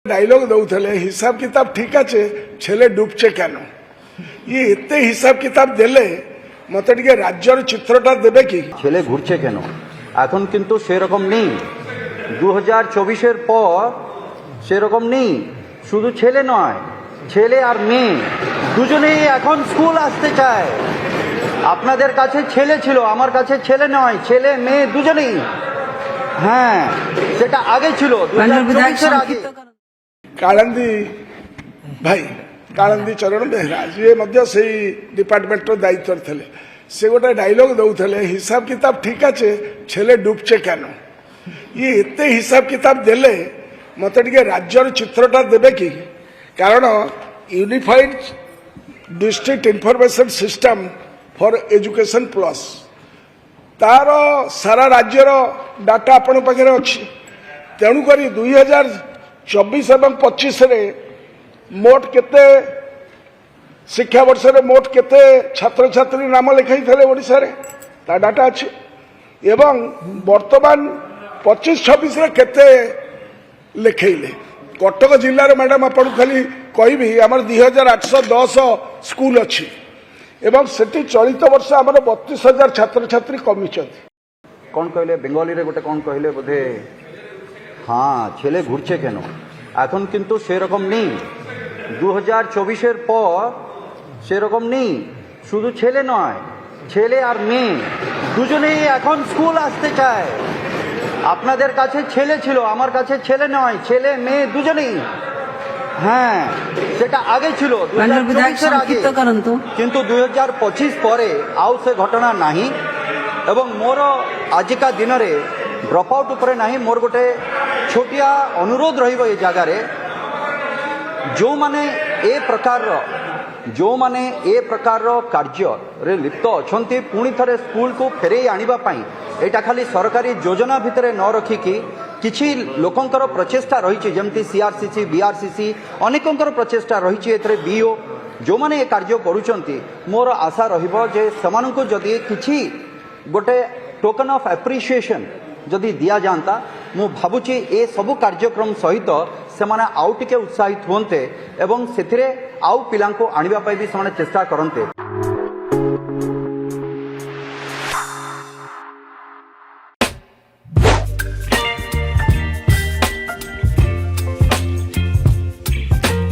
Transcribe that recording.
Dialogue দৌলে হিসাব কিতাব ঠিক আছে ছেলে ডুবছে কেন ইয়ে এতে হিসাব কিতাব দেলে মতো টিকে রাজ্যর চিত্রটা দেবে কি ছেলে ঘুরছে কেন এখন কিন্তু সেরকম নেই 2024-এর পর সেরকম নেই শুধু ছেলে নয় ছেলে আর মেয়ে দুজনেই এখন স্কুল আসতে চায় আপনাদের কাছে ছেলে ছিল আমার কাছে ছেলে নয় ছেলে মেয়ে দুজনেই হ্যাঁ সেটা আগে ছিল 2024-এর আগে কাଳନ୍ଦୀ ভাই କାଳନ୍ଦୀ ଚରଣ ବେହେରା ଯିଏ ମଧ୍ୟ ସେଇ ଡିପାର୍ଟମେଣ୍ଟର ଦାୟିତ୍ୱରେ ଥିଲେ ସେ ଗୋଟେ ଡାଇଲଗ ଦଉଥିଲେ ହିସାବ କିତାବ ଠିକ ଅଛି ছেলে ডুবছে কেন ଇଏ ଏତେ ହିସାବ କିତାବ ଦେଲେ ମତେ ଟିକେ ରାଜ୍ୟର ଚିତ୍ରଟା ଦେବେ କି କାରଣ ୟୁନିଫାଇଡ ଡିଷ୍ଟ୍ରିକ୍ଟ ଇନଫରମେସନ ସିଷ୍ଟମ ଫର ଏଜୁକେସନ ପ୍ଲସ୍ ତାର ସାରା ରାଜ୍ୟର ଡାଟା ଆପଣଙ୍କ ପାଖରେ ଅଛି ତେଣୁକରି 2024 ଏବଂ 25ରେ ମୋଟ କେତେ ଶିକ୍ଷା ବର୍ଷରେ ମୋଟ କେତେ ଛାତ୍ରଛାତ୍ରୀ ନାମ ଲେଖାଇଥିଲେ ଓଡ଼ିଶାରେ ତା ଡାଟା ଅଛି ଏବଂ ବର୍ତ୍ତମାନ 25-26ରେ କେତେ ଲେଖାଇଲେ କଟକ ଜିଲ୍ଲାରେ ମ୍ୟାଡାମ ଆପଣଙ୍କୁ ଖାଲି କହିବି ଆମର 2810 ସ୍କୁଲ ଅଛି ଏବଂ ସେଠି ଚଳିତ ବର୍ଷ ଆମର 32,000 ଛାତ୍ରଛାତ୍ରୀ କମିଛନ୍ତି কোন কইলে বেঙ্গলিরে গোটে কোন কইলে বোধে হ্যাঁ ছেলে ঘুরছে কেন এখন কিন্তু সেরকম নেই 2024-এর পর সেরকম নেই শুধু ছেলে নয় ছেলে আর মেয়ে দুজনেই এখন স্কুল আসতে চায় আপনাদের কাছে ছেলে ছিল আমার কাছে ছেলে নয় ছেলে মেয়ে দুজনেই হ্যাঁ সেটা আগে ছিল 2024-এর আগে কিন্তু 2025 পরে আউ সে ঘটনা ନାହିଁ এবং মোর আজিকা দিନରେ ড্রপ আউট উপরে ନାହିଁ মোর গোটে ছোটিয়া অনুরোধ রহিব এই জায়গায় যে প্রকার କାର୍ଯ୍ୟରେ লিপ্ত অଛନ୍ତି পুଣି ଥରେ স্কুলକୁ ଫେରେଇ ଆଣିବା ପାଇଁ এটা খালি সরকারি যোজনা ভিতরে ন রখিকি কিছু লোকଙ୍କର প্রচেষ্টা রয়েছে যেমতি সিআরসিসি বিআরসিসি অনেকଙ୍କର প্রচেষ্টা রয়েছে এতে বিও ଯେଉଁମାନେ ଏ କାର୍ଯ୍ୟ କରୁଛନ୍ତି ମୋର ଆଶା ରହିବ ଯେ ସେମାନଙ୍କୁ ଯଦି କିଛି ଗୋଟେ ଟୋକନ୍ ଅଫ୍ ଆପ୍ରିସିଏସନ୍ ଯଦି ଦିଆଯାଆନ୍ତା ମୁଁ ଭାବୁଛି ଏ ସବୁ କାର୍ଯ୍ୟକ୍ରମ ସହିତ ସେମାନେ ଆଉ ଟିକେ ଉତ୍ସାହିତ ହୁଅନ୍ତେ ଏବଂ ସେଥିରେ ଆଉ ପିଲାଙ୍କୁ ଆଣିବା ପାଇଁ ବି ସେମାନେ ଚେଷ୍ଟା କରନ୍ତେ।